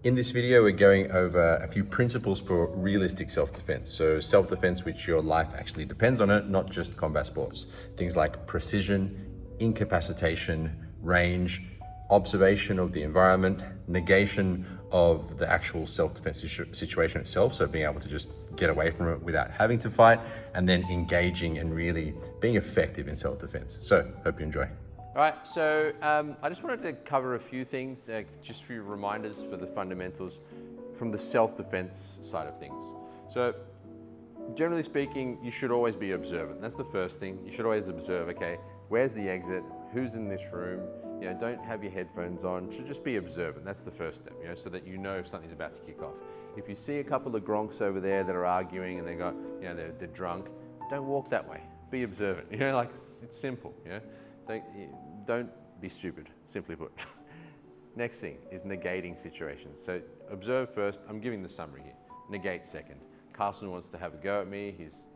In this video, we're going over a few principles for realistic self-defense. So self-defense which your life actually depends on it, not just combat sports. Things like precision, incapacitation, range, observation of the environment, negation of the actual self-defense situation itself, so being able to just get away from it without having to fight, and then engaging and really being effective in self-defense. So, hope you enjoy. All right, so I just wanted to cover a few things, just a few reminders for the fundamentals from the self-defense side of things. So, generally speaking, you should always be observant. That's the first thing. You should always observe, okay, where's the exit? Who's in this room? You know, don't have your headphones on. You should just be observant. That's the first step, you know, so that you know if something's about to kick off. If you see a couple of gronks over there that are arguing and they're drunk, don't walk that way. Be observant. You know, like it's simple, you know. Don't be stupid, simply put. Next thing is negating situations. So observe first. I'm giving the summary here. Negate second. Carson wants to have a go at me. He's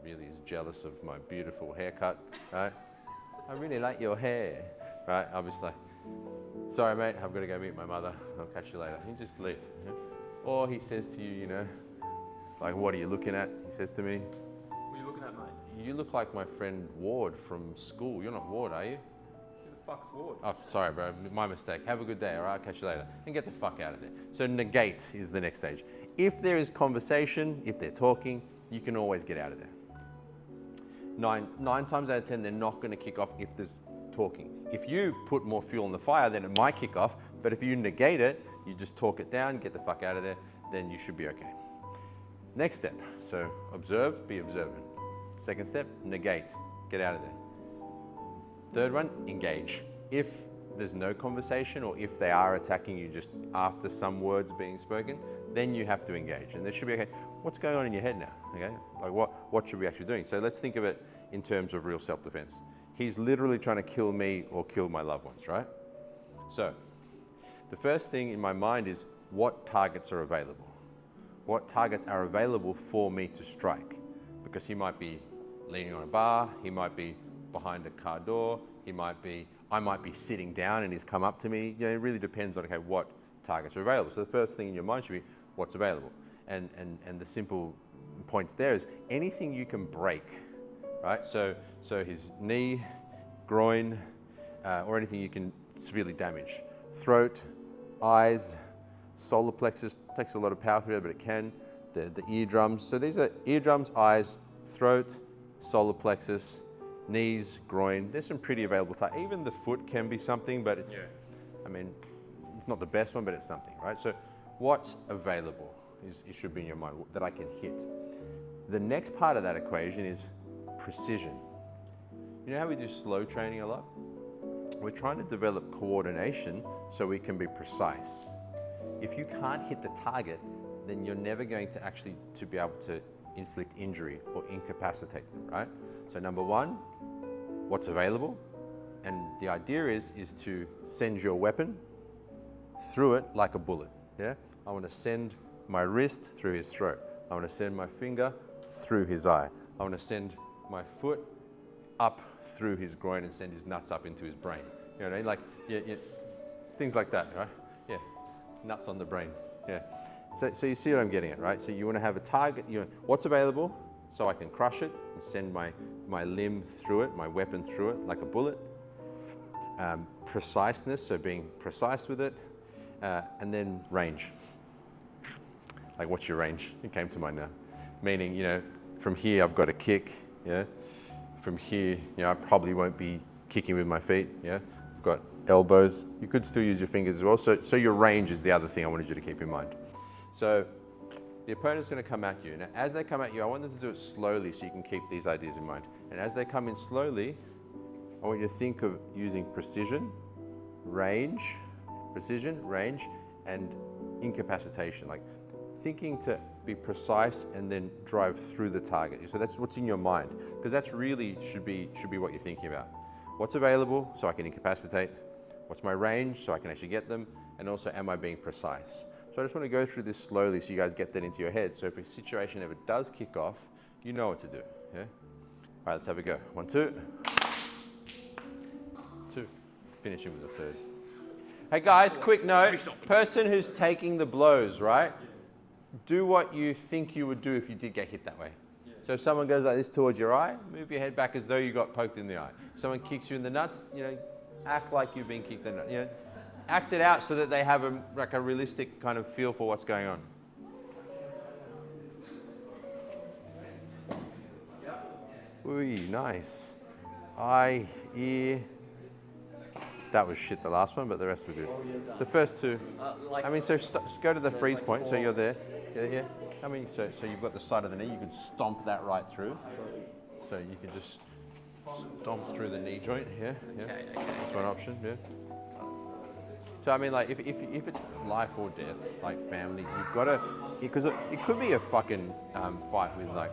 really is jealous of my beautiful haircut, right? I really like your hair, right? I'll just like, sorry mate, I've got to go meet my mother. I'll catch you later. You just leave. You know? Or he says to you, you know, like, what are you looking at? He says to me, What are you looking at, mate? you look like my friend Ward from school. You're not Ward, are you? Who the fuck's Ward? Oh, sorry, bro. My mistake. Have a good day. All right, I'll catch you later. And get the fuck out of there. So negate is the next stage. If there is conversation, if they're talking, you can always get out of there. Nine times out of 10, they're not going to kick off if there's talking. If you put more fuel on the fire, then it might kick off. But if you negate it, you just talk it down, get the fuck out of there, then you should be okay. Next step. So observe, be observant. Second step, negate, get out of there. Third one, engage. If there's no conversation or if they are attacking you just after some words being spoken, then you have to engage. And there should be, okay, what's going on in your head now? Okay, like what should we actually be doing? So let's think of it in terms of real self-defense. He's literally trying to kill me or kill my loved ones, right? So the first thing in my mind is what targets are available? What targets are available for me to strike? Because he might be leaning on a bar, he might be behind a car door, I might be sitting down and he's come up to me. You know, it really depends on, okay, what targets are available. So the first thing in your mind should be what's available. And the simple points there is anything you can break, right? So his knee, groin, or anything you can severely damage. Throat, eyes, solar plexus, takes a lot of power through it, but it can. The eardrums. So these are eardrums, eyes, throat, solar plexus, knees, groin. There's some pretty available type. Even the foot can be something, but it's, I mean, it's not the best one, but it's something, right? So what's available it should be in your mind that I can hit. The next part of that equation is precision. You know how we do slow training a lot? We're trying to develop coordination so we can be precise. If you can't hit the target, then you're never going to actually be able to inflict injury or incapacitate them, right? So number one, what's available? And the idea is to send your weapon through it like a bullet, yeah? I want to send my wrist through his throat. I want to send my finger through his eye. I want to send my foot up through his groin and send his nuts up into his brain. You know what I mean? Like, things like that, right? Yeah, nuts on the brain, yeah. So you see what I'm getting at, right? So you want to have a target, what's available so I can crush it and send my limb through it, my weapon through it like a bullet. Preciseness, so being precise with it. And then range. Like, what's your range? It came to mind now. Meaning, from here I've got a kick, yeah? From here, I probably won't be kicking with my feet, yeah? I've got elbows. You could still use your fingers as well. So your range is the other thing I wanted you to keep in mind. So the opponent's going to come at you. Now, as they come at you, I want them to do it slowly so you can keep these ideas in mind. And as they come in slowly, I want you to think of using precision, range, and incapacitation. Like thinking to be precise and then drive through the target. So that's what's in your mind, because that's really should be what you're thinking about. What's available so I can incapacitate? What's my range so I can actually get them? And also, am I being precise? So I just want to go through this slowly so you guys get that into your head. So if a situation ever does kick off, you know what to do, yeah? All right, let's have a go. 1, 2. Finishing with the third. Hey guys, quick note. Person who's taking the blows, right? Do what you think you would do if you did get hit that way. So if someone goes like this towards your eye, move your head back as though you got poked in the eye. If someone kicks you in the nuts, act like you've been kicked in the nuts. Act it out so that they have a realistic kind of feel for what's going on. Ooh, nice. Eye, ear. That was shit, the last one, but the rest were good. The first two. So go to the freeze point, so you're there. Yeah. So you've got the side of the knee, you can stomp that right through. So you can just stomp through the knee joint here. Yeah. Okay. That's one option, yeah. So if it's life or death, like family, you've got to, because it could be a fucking fight with like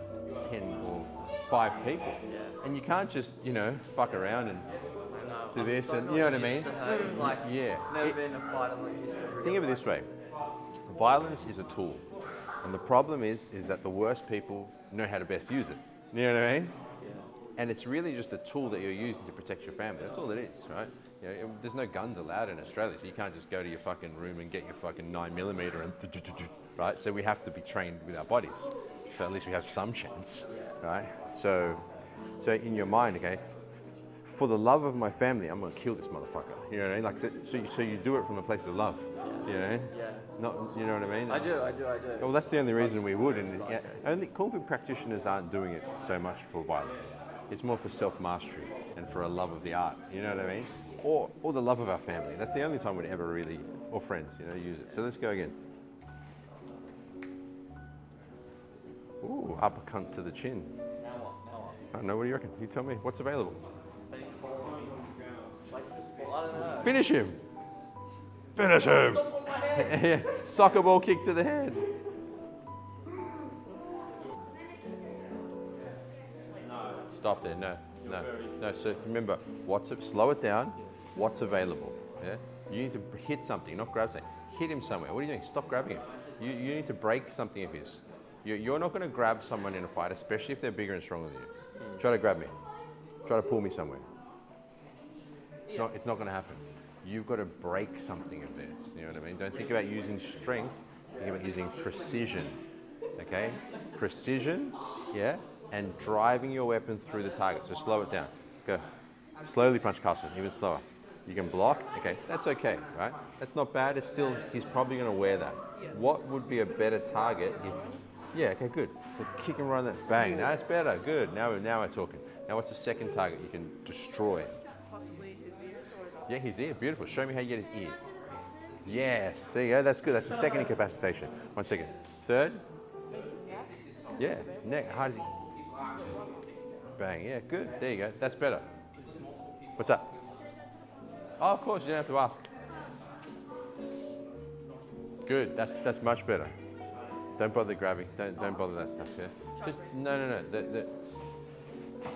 10 or 5 people. Yeah. And you can't just, fuck around and do this and, you know what I mean? Never been a fight I'm not used to. Think of it this way. Violence is a tool. And the problem is that the worst people know how to best use it. You know what I mean? Yeah. And it's really just a tool that you're using to protect your family. That's all it is, right? There's no guns allowed in Australia, so you can't just go to your fucking room and get your fucking 9mm and right? So we have to be trained with our bodies. So at least we have some chance, right? So in your mind, okay, for the love of my family, I'm gonna kill this motherfucker. You know what I mean? So you do it from a place of love. You know? Yeah. Not, you know what I mean? I do. Well, that's the only reason we would. And only Kung Fu practitioners aren't doing it so much for violence. It's more for self-mastery and for a love of the art. You know what I mean? Or the love of our family. That's the only time we'd ever really, or friends, use it. So let's go again. Ooh, uppercut to the chin. Now what? I don't know. What do you reckon? You tell me. What's available? I don't know. Finish him. Finish him. Yeah. Soccer ball kick to the head. Stop there. No. So remember, slow it down. What's available? Yeah. You need to hit something, not grab something. Hit him somewhere. What are you doing? Stop grabbing him. You need to break something of his. You're not going to grab someone in a fight, especially if they're bigger and stronger than you. Try to grab me. Try to pull me somewhere. It's not going to happen. You've got to break something of theirs. You know what I mean? Don't think about using strength. Think about using precision. Okay? Precision, yeah, and driving your weapon through the target. So slow it down. Go. Slowly punch Carson, even slower. You can block. Okay, that's okay, right? That's not bad. It's still, he's probably going to wear that. What would be a better target if... Yeah, okay, good. So kick him right on that, bang. Now it's better, good. Now we're talking. Now what's the second target you can destroy? Possibly his ears or his eyes. Yeah, his ear, beautiful. Show me how you get his ear. Yes, there you go, that's good. That's the second incapacitation. 1 second. Third? Yeah, neck. How does he? Bang, yeah, good. There you go. That's better. What's up? Oh, of course, you don't have to ask. Good, that's much better. Don't bother grabbing. Don't bother that stuff. Yeah. Just no.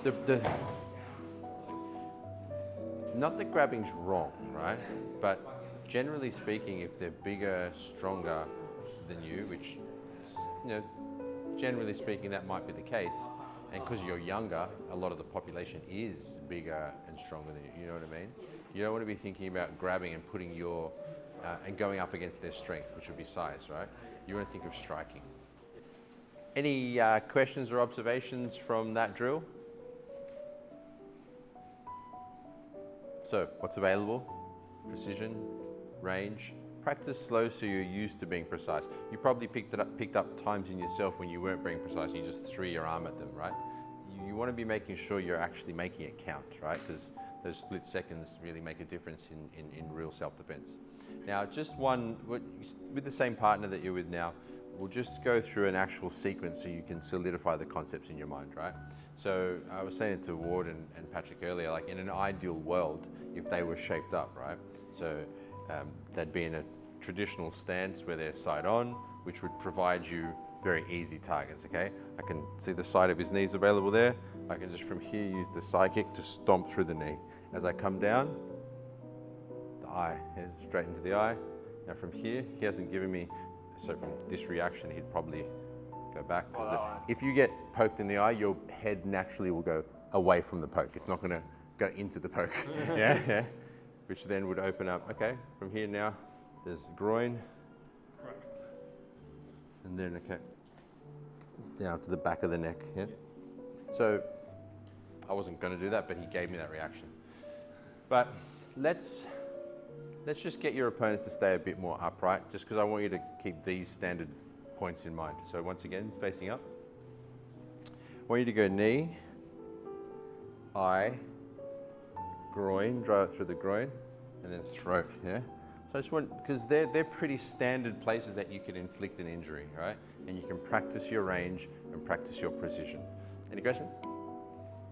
The not that grabbing's wrong, right? But generally speaking, if they're bigger, stronger than you, which generally speaking, that might be the case. And because you're younger, a lot of the population is bigger and stronger than you. You know what I mean? You don't want to be thinking about grabbing and putting your and going up against their strength, which would be size, right? You want to think of striking. Any questions or observations from that drill? So, what's available? Precision, range. Practice slow so you're used to being precise. You probably picked up times in yourself when you weren't being precise. You just threw your arm at them, right? You want to be making sure you're actually making it count, right? Because those split seconds really make a difference in real self-defense. Now, just with the same partner that you're with now, we'll just go through an actual sequence so you can solidify the concepts in your mind, right? So I was saying to Ward and Patrick earlier, like in an ideal world, if they were shaped up, right? So they'd be in a traditional stance where they're side on, which would provide you very easy targets, okay? I can see the side of his knees available there. I can just from here use the side kick to stomp through the knee. As I come down, the eye, heads straight into the eye. Now from here, he hasn't given me, so from this reaction, he'd probably go back. If you get poked in the eye, your head naturally will go away from the poke. It's not gonna go into the poke, yeah? which then would open up, okay, from here now, there's groin, and then, okay, down to the back of the neck, yeah? So, I wasn't gonna do that, but he gave me that reaction. But let's just get your opponent to stay a bit more upright, just because I want you to keep these standard points in mind. So once again, facing up. I want you to go knee, eye, groin, drive it through the groin, and then throat, yeah? So I just want, because they're pretty standard places that you can inflict an injury, right? And you can practice your range and practice your precision. Any questions?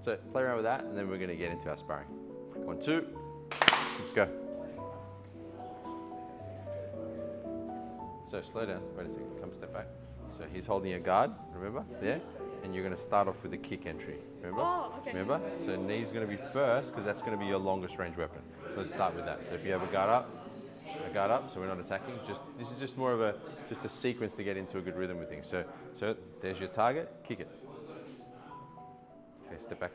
So play around with that, and then we're gonna get into our sparring. 1, 2, let's go. So slow down, wait a second, come step back. So he's holding a guard, remember, there? And you're gonna start off with a kick entry, remember? Oh, okay. Remember? So knee's gonna be first, because that's gonna be your longest range weapon. So let's start with that. So if you have a guard up, so we're not attacking, this is just more of a sequence to get into a good rhythm with things. So there's your target, kick it. Okay, step back.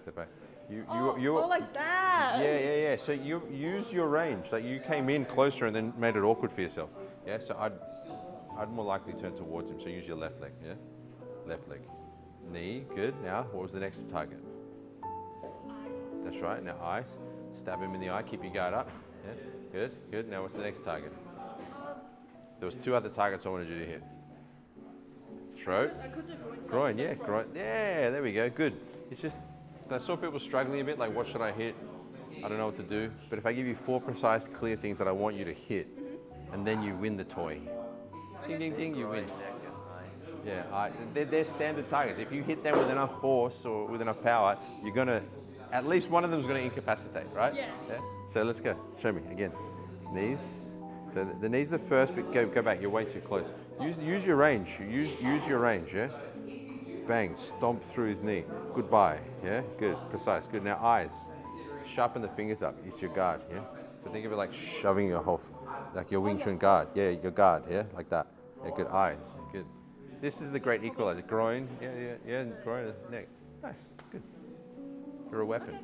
Oh, like that. Yeah. So you use your range. Like you came in closer and then made it awkward for yourself. Yeah. So I'd more likely turn towards him. So use your left leg. Yeah. Left leg. Knee. Good. Now, what was the next target? That's right. Now eyes. Stab him in the eye. Keep your guard up. Yeah. Good. Now what's the next target? There was 2 other targets I wanted you to hit. Throat. I could do Groin. Yeah. Groin. Yeah. There we go. Good. It's just. I saw people struggling a bit, like what should I hit? I don't know what to do. But if I give you 4 precise, clear things that I want you to hit, and then you win the toy. Ding, ding, ding, you win. Yeah, they're standard targets. If you hit them with enough force or with enough power, you're gonna, at least one of them is gonna incapacitate, right? Yeah. So let's go. Show me again. Knees. So the knee's the first, but go back. You're way too close. Use your range. Use your range. Yeah. Bang, stomp through his knee. Goodbye, yeah? Good, precise, good. Now eyes, sharpen the fingers up. It's your guard, yeah? So think of it like shoving your whole, like your Wing Chun guard. Yeah, your guard, yeah? Like that. Yeah, good, eyes, good. This is the great equalizer. Groin, yeah, groin, neck. Nice, good. You're a weapon.